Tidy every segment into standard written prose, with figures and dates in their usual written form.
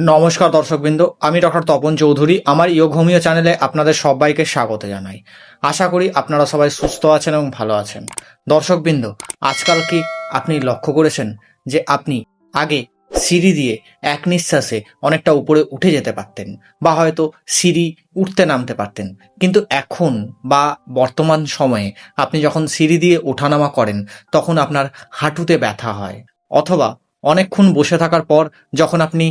নমস্কার দর্শকবৃন্দ, আমি ডক্টর তপন চৌধুরী। আমার ইয়োগ হোমিও চ্যানেলে আপনাদের সবাইকে স্বাগত জানাই। আশা করি আপনারা সবাই সুস্থ আছেন এবং ভালো আছেন। দর্শকবৃন্দ, আজকাল কি আপনি লক্ষ্য করেছেন যে আপনি আগে সিঁড়ি দিয়ে এক নিঃশ্বাসে অনেকটা উপরে উঠে যেতে পারতেন, বা হয়তো সিঁড়ি উঠতে নামতে পারতেন, কিন্তু এখন বা বর্তমান সময়ে আপনি যখন সিঁড়ি দিয়ে ওঠানামা করেন তখন আপনার হাঁটুতে ব্যথা হয়, অথবা অনেকক্ষণ বসে থাকার পর যখন আপনি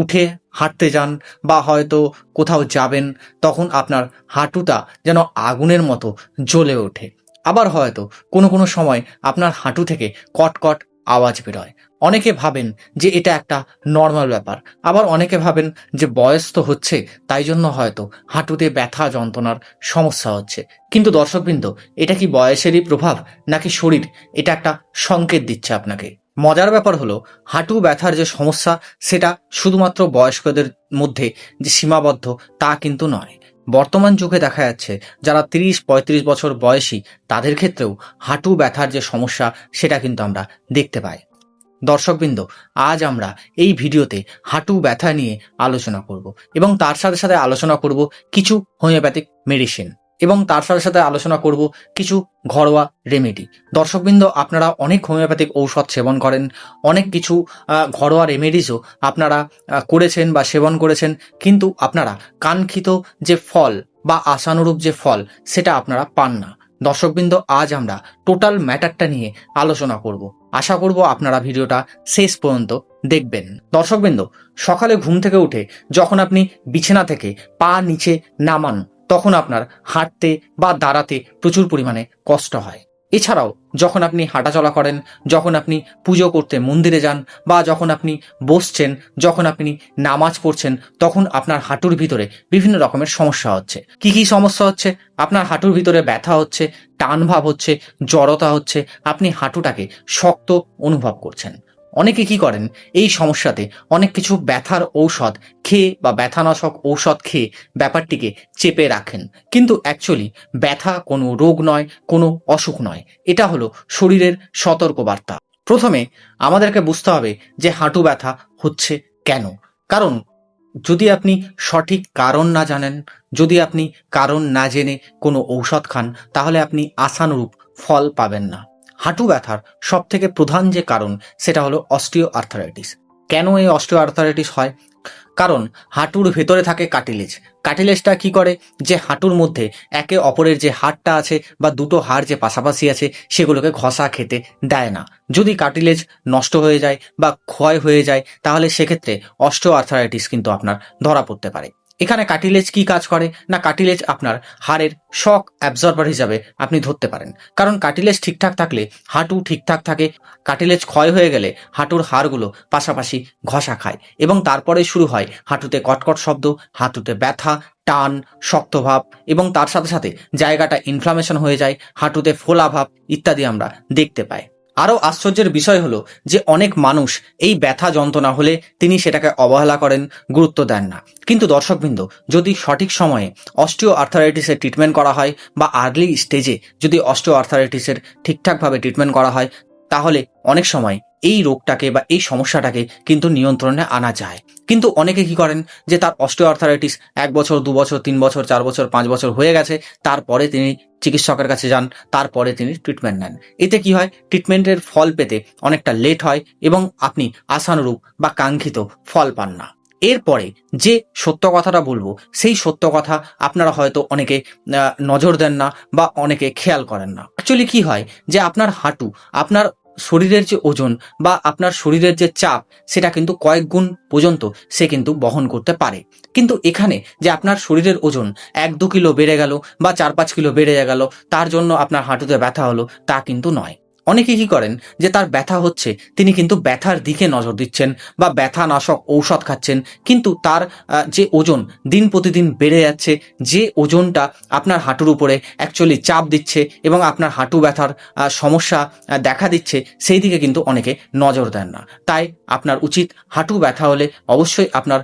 উঠে হাঁটতে যান বা হয়তো কোথাও যাবেন, তখন আপনার হাঁটুটা যেন আগুনের মতো জ্বলে ওঠে। আবার হয়তো কোনো কোনো সময় আপনার হাঁটু থেকে কটকট আওয়াজ বেরোয়। অনেকে ভাবেন যে এটা একটা নর্মাল ব্যাপার, আবার অনেকে ভাবেন যে বয়স তো হচ্ছে, তাই জন্য হয়তো হাঁটুতে ব্যথা যন্ত্রণার সমস্যা হচ্ছে। কিন্তু দর্শকবৃন্দ, এটা কি বয়সেরই প্রভাব, নাকি শরীর এটা একটা সংকেত দিচ্ছে আপনাকে? মজার ব্যাপার হলো, হাঁটু ব্যথার যে সমস্যা সেটা শুধুমাত্র বয়স্কদের মধ্যে যে সীমাবদ্ধ তা কিন্তু নয়। বর্তমান যুগে দেখা যাচ্ছে যারা ৩০-৩৫ বছর বয়সী তাদের ক্ষেত্রেও হাঁটু ব্যথার যে সমস্যা সেটা কিন্তু আমরা দেখতে পাই। দর্শকবৃন্দ, আজ আমরা এই ভিডিওতে হাঁটু ব্যথা নিয়ে আলোচনা করব, এবং তার সাথে সাথে আলোচনা করব কিছু হোমিওপ্যাথিক মেডিসিন, এবং তার সাথে সাথে আলোচনা করব কিছু ঘরোয়া রেমেডি। দর্শকবৃন্দ, আপনারা অনেক হোমিওপ্যাথিক ঔষধ সেবন করেন, অনেক কিছু ঘরোয়া রেমেডিসও আপনারা করেছেন বা সেবন করেছেন, কিন্তু আপনারা কাঙ্ক্ষিত যে ফল বা আশানুরূপ যে ফল সেটা আপনারা পান না। দর্শকবৃন্দ, আজ আমরা টোটাল ম্যাটারটা নিয়ে আলোচনা করব। আশা করব আপনারা ভিডিওটা শেষ পর্যন্ত দেখবেন। দর্শকবৃন্দ, সকালে ঘুম থেকে উঠে যখন আপনি বিছানা থেকে পা নিচে নামান, তখন আপনার হাঁটতে বা দাঁড়াতে প্রচুর পরিমাণে কষ্ট হয়। এছাড়াও যখন আপনি হাঁটাচলা করেন, যখন আপনি পুজো করতে মন্দিরে যান, বা যখন আপনি বসছেন, যখন আপনি নামাজ পড়ছেন, তখন আপনার হাঁটুর ভিতরে বিভিন্ন রকমের সমস্যা হচ্ছে। কি কি সমস্যা হচ্ছে? আপনার হাঁটুর ভিতরে ব্যথা হচ্ছে, টান ভাব হচ্ছে, জড়তা হচ্ছে, আপনি হাঁটুটাকে শক্ত অনুভব করছেন। অনেকে কি করেন, এই সমস্যাতে অনেক কিছু ব্যথার ঔষধ খেয়ে বা ব্যথানাশক ঔষধ খেয়ে ব্যাপারটিকে চেপে রাখেন, কিন্তু অ্যাকচুয়ালি ব্যথা কোনো রোগ নয়, কোনো অসুখ নয়, এটা হলো শরীরের সতর্কবার্তা। প্রথমে আমাদেরকে বুঝতে হবে যে হাঁটু ব্যথা হচ্ছে কেন। কারণ যদি আপনি সঠিক কারণ না জানেন, যদি আপনি কারণ না জেনে কোনো ঔষধ খান, তাহলে আপনি আশানুরূপ ফল পাবেন না। হাঁটু ব্যথার সব থেকে প্রধান যে কারণ সেটা হলো অস্টিও আর্থারাইটিস। কেন এই অস্টিও আর্থারাইটিস হয়? কারণ হাঁটুর ভেতরে থাকে কাটিলেজ। কাটিলেজটা কি করে, যে হাঁটুর মধ্যে একে অপরের যে হাড়টা আছে বা দুটো হাড় যে পাশাপাশি আছে সেগুলোকে ঘষা খেতে দেয় না। যদি কাটিলেজ নষ্ট হয়ে যায় বা ক্ষয় হয়ে যায়, তাহলে সেক্ষেত্রে অস্টিও আর্থারাইটিস কিন্তু আপনার ধরা পড়তে পারে। এখানে কাটিলেজ কি কাজ করে না, কাটিলেজ আপনার হাড়ের শক অ্যাবজর্বার হিসাবে আপনি ধরতে পারেন। কারণ কাটিলেজ ঠিকঠাক থাকলে হাঁটু ঠিকঠাক থাকে, কাটিলেজ ক্ষয় হয়ে গেলে হাঁটুর হাড়গুলো পাশাপাশি ঘষা খায়, এবং তারপরে শুরু হয় হাঁটুতে কটকট শব্দ, হাঁটুতে ব্যথা, টান, শক্তভাব, এবং তার সাথে সাথে জায়গাটা ইনফ্লামেশন হয়ে যায়, হাঁটুতে ফোলা ভাব ইত্যাদি আমরা দেখতে পাই। আরও আশ্চর্যের বিষয় হলো যে অনেক মানুষ এই ব্যথা যন্ত্রণা হলে তিনি সেটাকে অবহেলা করেন, গুরুত্ব দেন না। কিন্তু দর্শকবৃন্দ, যদি সঠিক সময়ে অস্টিও আর্থারাইটিসের ট্রিটমেন্ট করা হয়, বা আর্লি স্টেজে যদি অস্টিও আর্থারাইটিসের ঠিকঠাকভাবে ট্রিটমেন্ট করা হয়, তাহলে অনেক সময় এই রোগটাকে বা এই সমস্যাটাকে কিন্তু নিয়ন্ত্রণে আনা যায়। কিন্তু অনেকে কি করেন, যে তার অস্টিও আর্থারাইটিস 1 বছর, 2 বছর, 3 বছর, 4 বছর, 5 বছর হয়ে গেছে, তারপরে তিনি চিকিৎসকের কাছে যান, তারপরে তিনি ট্রিটমেন্ট নেন। এতে কি হয়, ট্রিটমেন্টের ফল পেতে অনেকটা লেট হয়, এবং আপনি আশানুরূপ বা কাঙ্ক্ষিত ফল পান না। এরপরে যে সত্য কথাটা বলবো, সেই সত্য কথা আপনারা হয়তো অনেকে নজর দেন না বা অনেকে খেয়াল করেন না। অ্যাকচুয়ালি কি হয়, যে আপনার হাঁটু আপনার শরীরের যে ওজন বা আপনার শরীরের যে চাপ, সেটা কিন্তু কয়েক গুণ পর্যন্ত সে কিন্তু বহন করতে পারে। কিন্তু এখানে যে আপনার শরীরের ওজন 1-2 কিলো বেড়ে গেল বা 4-5 কিলো বেড়ে গেল, তার জন্য আপনার হাঁটুতে ব্যথা হলো, তা কিন্তু নয়। অনেকে কি করেন, যে তার ব্যথা হচ্ছে, তিনি কিন্তু ব্যথার দিকে নজর দিচ্ছেন বা ব্যথা নাশক ঔষধ খাচ্ছেন, কিন্তু তার যে ওজন দিন প্রতিদিন বেড়ে যাচ্ছে, যে ওজনটা আপনার হাঁটুর উপরে অ্যাকচুয়ালি চাপ দিচ্ছে এবং আপনার হাঁটু ব্যথার সমস্যা দেখা দিচ্ছে, সেই দিকে কিন্তু অনেকে নজর দেন না। তাই আপনার উচিত হাঁটু ব্যথা হলে অবশ্যই আপনার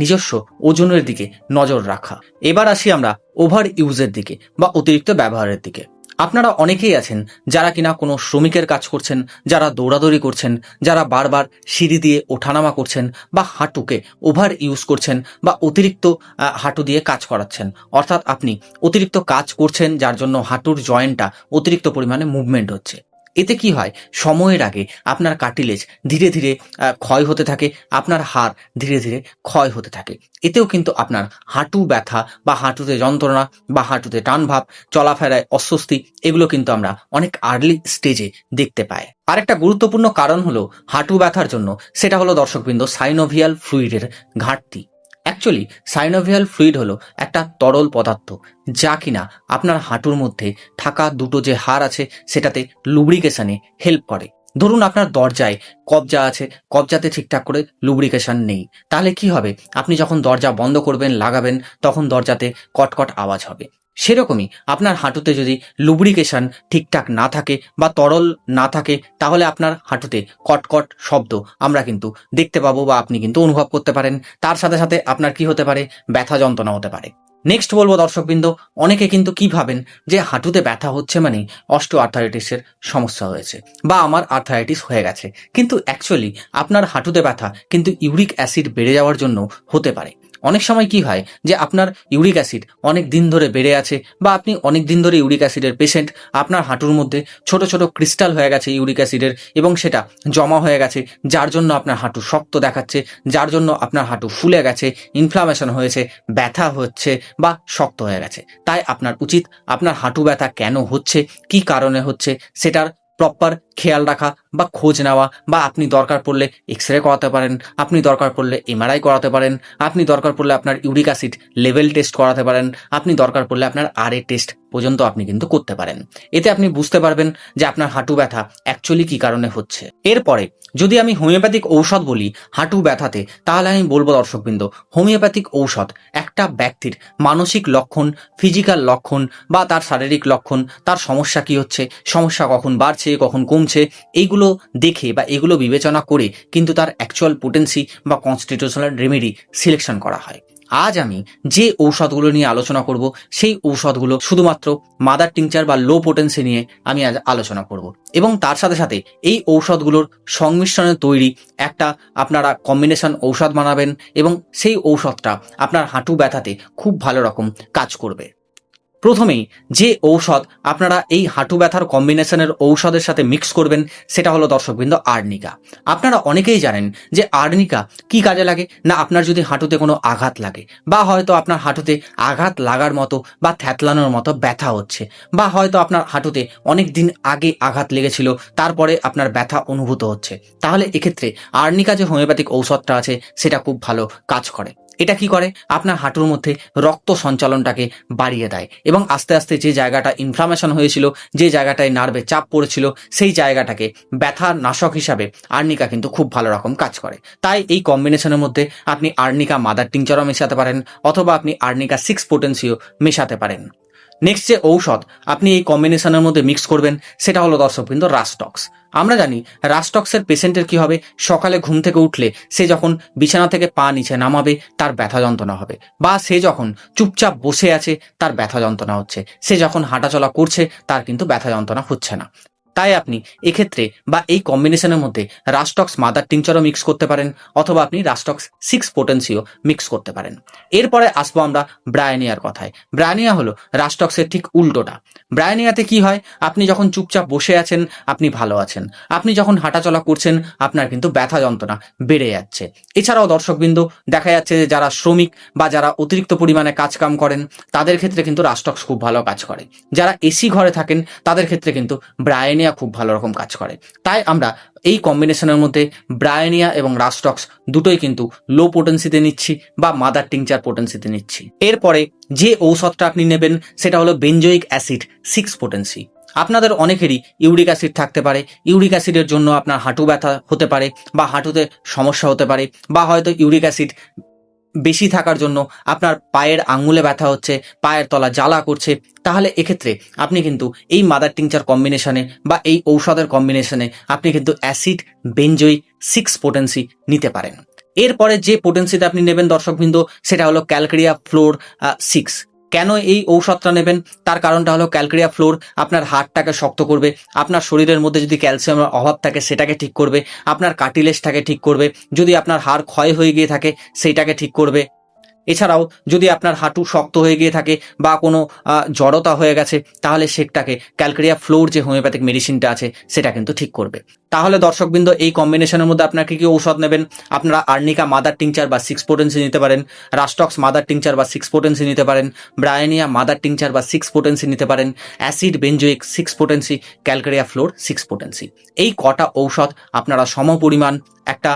নিজস্ব ওজনের দিকে নজর রাখা। এবার আসি আমরা ওভার ইউজের দিকে বা অতিরিক্ত ব্যবহারের দিকে। আপনারা অনেকেই আছেন যারা কিনা কোনো শ্রমিকের কাজ করছেন, যারা দৌড়াদৌড়ি করছেন, যারা বারবার সিঁড়ি দিয়ে ওঠানামা করছেন বা হাঁটুকে ওভার ইউজ করছেন বা অতিরিক্ত হাঁটু দিয়ে কাজ করাচ্ছেন। অর্থাৎ আপনি অতিরিক্ত কাজ করছেন যার জন্য হাঁটুর জয়েন্টটা অতিরিক্ত পরিমাণে মুভমেন্ট হচ্ছে। এতে কি হয়, সময়ের আগে আপনার কার্টিলেজ ধীরে ধীরে ক্ষয় হতে থাকে, আপনার হাড় ধীরে ধীরে ক্ষয় হতে থাকে। এতেও কিন্তু আপনার হাঁটু ব্যথা বা হাঁটুতে যন্ত্রণা বা হাঁটুতে টান ভাব, চলাফেরায় অস্বস্তি, এগুলো কিন্তু আমরা অনেক আর্লি স্টেজে দেখতে পাই। আরেকটা গুরুত্বপূর্ণ কারণ হলো হাঁটু ব্যথার জন্য, সেটা হলো দর্শকবৃন্দ সাইনোভিয়াল ফ্লুইডের ঘাটতি। অ্যাকচুয়ালি সাইনোভিয়াল ফ্লুইড হলো একটা তরল পদার্থ যা কিনা আপনার হাঁটুর মধ্যে থাকা দুটো যে হাড় আছে সেটাতে লুব্রিকেশনে হেল্প করে। ধরুন আপনার দরজায় কবজা আছে, কবজাতে ঠিকঠাক করে লুব্রিকেশন নেই, তাহলে কি হবে, আপনি যখন দরজা বন্ধ করবেন লাগাবেন তখন দরজাতে কটকট আওয়াজ হবে। সেরকমই আপনার হাঁটুতে যদি লুব্রিকেশন ঠিকঠাক না থাকে বা তরল না থাকে, তাহলে আপনার হাঁটুতে কটকট শব্দ আমরা কিন্তু দেখতে পাবো বা আপনি কিন্তু অনুভব করতে পারেন। তার সাথে সাথে আপনার কি হতে পারে, ব্যথা যন্ত্রণা হতে পারে। নেক্সট বলবো দর্শকবৃন্দ, অনেকে কিন্তু কি ভাবেন যে হাঁটুতে ব্যথা হচ্ছে মানে অস্টিও আর্থারাইটিসের সমস্যা হয়েছে বা আমার আর্থারাইটিস হয়ে গেছে। কিন্তু অ্যাকচুয়ালি আপনার হাঁটুতে ব্যথা কিন্তু ইউরিক অ্যাসিড বেড়ে যাওয়ার জন্য হতে পারে। অনেক সময় কি হয় যে আপনার ইউরিক অ্যাসিড অনেক দিন ধরে বেড়ে আছে বা আপনি অনেক দিন ধরে ইউরিক অ্যাসিডের পেশেন্ট, আপনার হাঁটুর মধ্যে ছোট ছোট ক্রিস্টাল হয়ে গেছে ইউরিক অ্যাসিডের এবং সেটা জমা হয়ে গেছে, যার জন্য আপনার হাঁটু শক্ত দেখাচ্ছে, যার জন্য আপনার হাঁটু ফুলে গেছে, ইনফ্লামেশন হয়েছে, ব্যথা হচ্ছে বা শক্ত হয়ে গেছে। তাই আপনার উচিত আপনার হাঁটু ব্যথা কেন হচ্ছে, কি কারণে হচ্ছে, সেটার প্রপার খেয়াল রাখা বা খোঁজ নেওয়া, বা আপনি দরকার পড়লে এক্স রে করাতে পারেন, আপনি দরকার পড়লে এমআরআই করাতে পারেন, আপনি দরকার পড়লে আপনার ইউরিক অ্যাসিড লেভেল টেস্ট করাতে পারেন, আপনি দরকার পড়লে আপনার আরএ টেস্ট পর্যন্ত আপনি কিন্তু করতে পারেন। এতে আপনি বুঝতে পারবেন যে আপনার হাঁটু ব্যথা অ্যাকচুয়ালি কি কারণে হচ্ছে। এরপরে যদি আমি হোমিওপ্যাথিক ঔষধ বলি হাঁটু ব্যথাতে, তাহলে আমি বলবো দর্শকবৃন্দ, হোমিওপ্যাথিক ঔষধ একটা ব্যক্তির মানসিক লক্ষণ, ফিজিক্যাল লক্ষণ বা তার শারীরিক লক্ষণ, তার সমস্যা কি হচ্ছে, সমস্যা কখন বাড়ছে কখন কমছে, এইগুলো দেখে বা এগুলো বিবেচনা করে কিন্তু তার অ্যাকচুয়াল পোটেন্সি বা কনস্টিটিউশনাল রেমেডি সিলেকশন করা হয়। আজ আমি যে ঔষধগুলো নিয়ে আলোচনা করব সেই ঔষধগুলো শুধুমাত্র মাদার টিংচার বা লো পোটেন্সি নিয়ে আমি আজ আলোচনা করব, এবং তার সাথে সাথে এই ঔষধগুলোর সংমিশ্রণে তৈরি একটা আপনারা কম্বিনেশন ঔষধ বানাবেন এবং সেই ঔষধটা আপনার হাঁটু ব্যথাতে খুব ভালো রকম কাজ করবে। প্রথমেই যে ঔষধ আপনারা এই হাঁটু ব্যথার কম্বিনেশনের ঔষধের সাথে মিক্স করবেন সেটা হলো দর্শকবৃন্দ আর্নিকা। আপনারা অনেকেই জানেন যে আর্নিকা কি কাজে লাগে না, আপনার যদি হাঁটুতে কোনো আঘাত লাগে বা হয়তো আপনার হাঁটুতে আঘাত লাগার মতো বা থ্যাতলানোর মতো ব্যথা হচ্ছে, বা হয়তো আপনার হাঁটুতে অনেক দিন আগে আঘাত লেগেছিল তারপরে আপনার ব্যথা অনুভূত হচ্ছে, তাহলে এক্ষেত্রে আর্নিকা যে হোমিওপ্যাথিক ঔষধটা আছে সেটা খুব ভালো কাজ করে। এটা কি করে, আপনার হাঁটুর মধ্যে রক্ত সঞ্চালনটাকে বাড়িয়ে দেয় এবং আস্তে আস্তে যে জায়গাটা ইনফ্লামেশন হয়েছিল, যে জায়গাটায় নার্ভে চাপ পড়েছিল, সেই জায়গাটাকে ব্যথার নাশক হিসাবে আর্নিকা কিন্তু খুব ভালো রকম কাজ করে। তাই এই কম্বিনেশনের মধ্যে আপনি আর্নিকা মাদার টিংচারও মেশাতে পারেন অথবা আপনি আর্নিকা 6 পোটেন্সিও মেশাতে পারেন। নেক্সট যে ঔষধ আপনি এই কম্বিনেশনের মধ্যে মিক্স করবেন সেটা হলো দর্শকবৃন্দ রাস্টক্স। আমরা জানি রাস্টক্সের পেশেন্টের কি হবে, সকালে ঘুম থেকে উঠলে সে যখন বিছানা থেকে পা নিচে নামাবে তার ব্যথা যন্ত্রণা হবে, বা সে যখন চুপচাপ বসে আছে তার ব্যথা যন্ত্রণা হচ্ছে, সে যখন হাঁটাচলা করছে তার কিন্তু ব্যথা যন্ত্রণা হচ্ছে না। তাই আপনি এক্ষেত্রে বা এই কম্বিনেশনের মধ্যে রাস্টক্স মাদার টিংচারও মিক্স করতে পারেন অথবা আপনি রাস্টক্স 6 পোটেন্সিও মিক্স করতে পারেন। এরপরে আসবো আমরা ব্রায়োনিয়ার কথায়। ব্রায়োনিয়া হলো রাস্টক্সের ঠিক উল্টোটা। ব্রায়োনিয়াতে কি হয়, আপনি যখন চুপচাপ বসে আছেন আপনি ভালো আছেন, আপনি যখন হাঁটাচলা করছেন আপনার কিন্তু ব্যথা যন্ত্রণা বেড়ে যাচ্ছে। এছাড়াও দর্শকবৃন্দ দেখা যাচ্ছে যে যারা শ্রমিক বা যারা অতিরিক্ত পরিমাণে কাজকাম করেন তাদের ক্ষেত্রে কিন্তু রাস্টক্স খুব ভালো কাজ করে। যারা এসি ঘরে থাকেন তাদের ক্ষেত্রে কিন্তু ব্রায়োনিয়া খুব ভালো রকম কাজ করে। তাই আমরা এই কম্বিনেশনের মধ্যে ব্রায়োনিয়া এবং রাস্টক্স দুটোই কিন্তু লো পোটেন্সিতে নিচ্ছি বা মাদার টিংচার পোটেন্সিতে নিচ্ছি। এরপরে যে ঔষধটা আপনি নেবেন সেটা হলো বেনজোইক অ্যাসিড 6 পোটেন্সি। আপনাদের অনেকেরই ইউরিক অ্যাসিড থাকতে পারে, ইউরিক অ্যাসিডের জন্য আপনার হাঁটু ব্যথা হতে পারে বা হাঁটুতে সমস্যা হতে পারে, বা হয়তো ইউরিক অ্যাসিড বেশি থাকার জন্য আপনার পায়ের আঙুলে ব্যথা হচ্ছে, পায়ের তলা জ্বালা করছে, তাহলে এক্ষেত্রে আপনি কিন্তু এই মাদার টিংচার কম্বিনেশনে বা এই ঔষধের কম্বিনেশনে আপনি কিন্তু অ্যাসিড বেনজোইক 6 পোটেন্সি নিতে পারেন। এরপরে যে পোটেন্সিতে আপনি নেবেন দর্শকবৃন্দ সেটা হলো ক্যালকেরিয়া ফ্লোর 6। কেন এই ঔষধটা নেবেন? তার কারণটা হলো ক্যালকেরিয়া ফ্লোর আপনার হাড়টাকে শক্ত করবে, আপনার শরীরের মধ্যে যদি ক্যালসিয়ামের অভাব থাকে সেটাকে ঠিক করবে, আপনার কার্টিলেজটাকে ঠিক করবে, যদি আপনার হাড় ক্ষয় হয়ে গিয়ে থাকে সেইটাকে ঠিক করবে। এছাড়াও যদি আপনার হাঁটু শক্ত হয়ে গিয়ে থাকে বা কোনো জড়তা হয়ে গেছে, তাহলে সেটাকে ক্যালকেরিয়া ফ্লোর যে হোমিওপ্যাথিক মেডিসিনটা আছে সেটা কিন্তু ঠিক করবে। তাহলে দর্শকবৃন্দ, এই কম্বিনেশনের মধ্যে আপনার কি ঔষধ নেবেন? আপনারা আর্নিকা মাদার টিংচার বা 6 পোটেন্সি নিতে পারেন, রাস্টক্স মাদার টিংচার বা 6 পোটেন্সি নিতে পারেন, ব্রায়ানিয়া মাদার টিংচার বা 6 পোটেন্সি নিতে পারেন, acid benzoic 6 potency, calcarea floor 6 potency. এই কটা ঔষধ আপনারা সমপরিমাণ একটা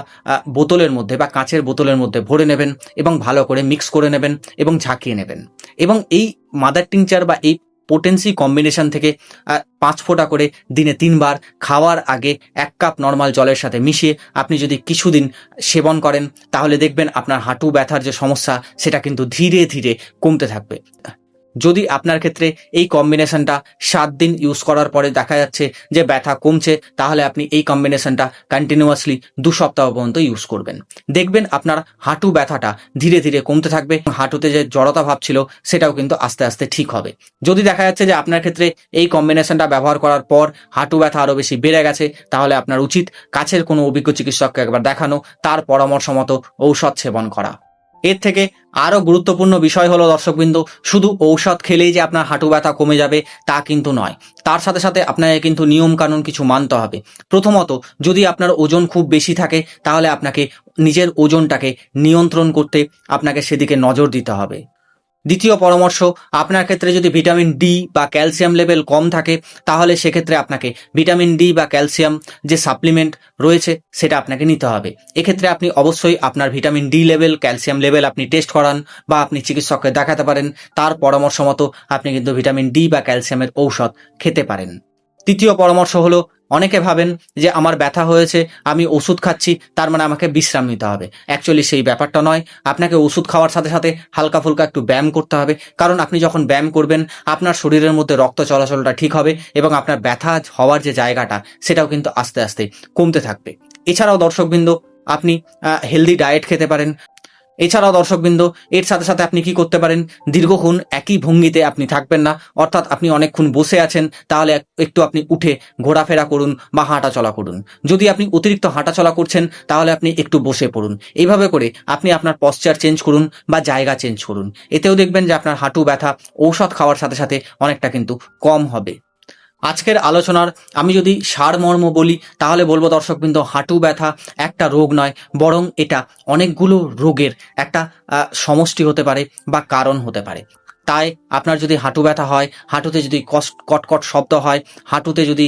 বোতলের মধ্যে বা কাঁচের বোতলের মধ্যে ভরে নেবেন এবং ভালো করে মিক্স করে নেবেন এবং ঝাঁকিয়ে নেবেন। এবং এই মাদার টিংচার বা এই পোটেন্সি কম্বিনেশন থেকে 5 ফোঁটা করে দিনে 3 বার খাওয়ার আগে 1 কাপ নর্মাল জলের সাথে মিশিয়ে আপনি যদি কিছুদিন সেবন করেন, তাহলে দেখবেন আপনার হাঁটু ব্যথার যে সমস্যা সেটা কিন্তু ধীরে ধীরে কমতে থাকবে। যদি আপনার ক্ষেত্রে এই কম্বিনেশনটা 7 দিন ইউজ করার পরে দেখা যাচ্ছে যে ব্যথা কমছে, তাহলে আপনি এই কম্বিনেশনটা কন্টিনিউয়াসলি 2 সপ্তাহ পর্যন্ত ইউজ করবেন। দেখবেন আপনার হাঁটু ব্যথাটা ধীরে ধীরে কমতে থাকবে, হাঁটুতে যে জড়তা ভাব ছিল সেটাও কিন্তু আস্তে আস্তে ঠিক হবে। যদি দেখা যাচ্ছে যে আপনার ক্ষেত্রে এই কম্বিনেশনটা ব্যবহার করার পর হাঁটু ব্যথা আরও বেশি বেড়ে গেছে, তাহলে আপনার উচিত কাছের কোনো অভিজ্ঞ চিকিৎসককে একবার দেখানো, তার পরামর্শ মতো ঔষধ সেবন করা। এর থেকে আরও গুরুত্বপূর্ণ বিষয় হলো দর্শকবৃন্দ, শুধু ঔষধ খেলেই যে আপনার হাঁটু ব্যথা কমে যাবে তা কিন্তু নয়। তার সাথে সাথে আপনাকে কিন্তু নিয়মকানুন কিছু মানতে হবে। প্রথমত, যদি আপনার ওজন খুব বেশি থাকে, তাহলে আপনাকে নিজের ওজনটাকে নিয়ন্ত্রণ করতে আপনাকে সেদিকে নজর দিতে হবে। দ্বিতীয় পরামর্শ, আপনার ক্ষেত্রে যদি ভিটামিন ডি বা ক্যালসিয়াম লেভেল কম থাকে, তাহলে সেক্ষেত্রে আপনাকে ভিটামিন ডি বা ক্যালসিয়াম যে সাপ্লিমেন্ট রয়েছে সেটা আপনাকে নিতে হবে। এক্ষেত্রে আপনি অবশ্যই আপনার vitamin D level, calcium level আপনি টেস্ট করান বা আপনি চিকিৎসককে দেখাতে পারেন, তার পরামর্শ মতো আপনি কিন্তু ভিটামিন ডি বা ক্যালসিয়ামের ঔষধ খেতে পারেন। তৃতীয় পরামর্শ হলো, অনেকে ভাবেন যে আমার ব্যথা হয়েছে, আমি ওষুধ খাচ্ছি, তার মানে আমাকে বিশ্রাম নিতে হবে। অ্যাকচুয়ালি সেই ব্যাপারটা নয়। আপনাকে ওষুধ খাওয়ার সাথে সাথে হালকা ফুলকা একটু ব্যায়াম করতে হবে, কারণ আপনি যখন ব্যায়াম করবেন আপনার শরীরের মধ্যে রক্ত চলাচলটা ঠিক হবে এবং আপনার ব্যথা হওয়ার যে জায়গাটা সেটাও কিন্তু আস্তে আস্তে কমতে থাকবে। এছাড়াও দর্শকবৃন্দ, আপনি হেলদি ডায়েট খেতে পারেন। এছাড়াও দর্শকবৃন্দ, এর সাথে সাথে আপনি কি করতে পারেন, দীর্ঘক্ষণ একই ভঙ্গিতে আপনি থাকবেন না, অর্থাৎ আপনি অনেকক্ষণ বসে আছেন, তাহলে একটু আপনি উঠে ঘোরাফেরা করুন বা হাঁটাচলা করুন। যদি আপনি অতিরিক্ত হাঁটাচলা করছেন, তাহলে আপনি একটু বসে পড়ুন। এইভাবে করে আপনি আপনার পশ্চার চেঞ্জ করুন বা জায়গা চেঞ্জ করুন। এতেও দেখবেন যে আপনার হাঁটু ব্যথা ঔষধ খাওয়ার সাথে সাথে অনেকটা কিন্তু কম হবে। আজকের আলোচনার আমি যদি সারমর্ম বলি, তাহলে বলবো দর্শকবৃন্দ, হাঁটু ব্যথা একটা রোগ নয়, বরং এটা অনেকগুলো রোগের একটা সমষ্টি হতে পারে বা কারণ হতে পারে। তাই আপনার যদি হাঁটু ব্যথা হয়, হাঁটুতে যদি কটকট শব্দ হয়, হাঁটুতে যদি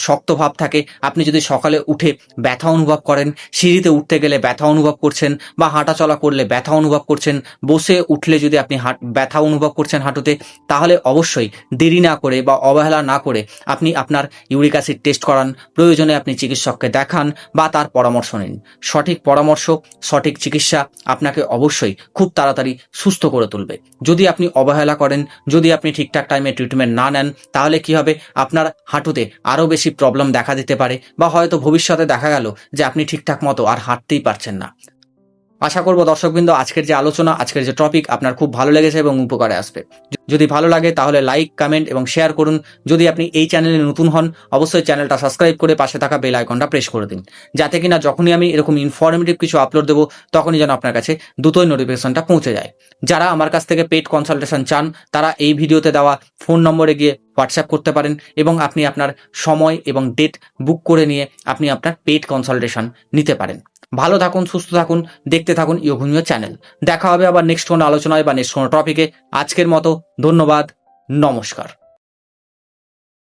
শক্ত ভাব থাকে, আপনি যদি সকালে উঠে ব্যথা অনুভব করেন, সিঁড়িতে উঠতে গেলে ব্যথা অনুভব করছেন বা হাঁটাচলা করলে ব্যথা অনুভব করছেন, বসে উঠলে যদি আপনি ব্যথা অনুভব করছেন হাঁটুতে, তাহলে অবশ্যই দেরি না করে বা অবহেলা না করে আপনি আপনার ইউরিক অ্যাসিড টেস্ট করান, প্রয়োজনে আপনি চিকিৎসককে দেখান বা তার পরামর্শ নিন। সঠিক পরামর্শ, সঠিক চিকিৎসা আপনাকে অবশ্যই খুব তাড়াতাড়ি সুস্থ করে তুলবে। যদি আপনি অবহেলা করেন, যদি আপনি ঠিকঠাক টাইমে ট্রিটমেন্ট না নেন, তাহলে কি হবে, আপনার হাঁটুতে আরও বেশি প্রবলেম দেখা দিতে পারে বা হয়তো ভবিষ্যতে দেখা গেল যে আপনি ঠিকঠাক মতো আর হাঁটতেই পারছেন না। আশা করব দর্শকবৃন্দ, আজকের যে আলোচনা, আজকের যে টপিক আপনার খুব ভালো লেগেছে এবং উপকারে আসবে। যদি ভালো লাগে তাহলে লাইক, কমেন্ট এবং শেয়ার করুন। যদি আপনি এই চ্যানেলে নতুন হন, অবশ্যই চ্যানেলটা সাবস্ক্রাইব করে পাশে থাকা বেল আইকনটা প্রেস করে দিন, যাতে কিনা যখনই আমি এরকম ইনফরমেটিভ কিছু আপলোড দেবো তখনই যেন আপনার কাছে দ্রুতই নোটিফিকেশনটা পৌঁছে যায়। যারা আমার কাছ থেকে পেইড কনসালটেশন চান, তারা এই ভিডিওতে দেওয়া ফোন নম্বরে গিয়ে হোয়াটসঅ্যাপ করতে পারেন এবং আপনি আপনার সময় এবং ডেট বুক করে নিয়ে আপনি আপনার পেইড কনসালটেশন নিতে পারেন। ভালো থাকুন, সুস্থ থাকুন, দেখতে থাকুন ইয়োগ হোমিও চ্যানেল। দেখা হবে আবার নেক্সট কোনো আলোচনায় বা নেক্সট কোনো টপিকে। আজকের মতো ধন্যবাদ, নমস্কার।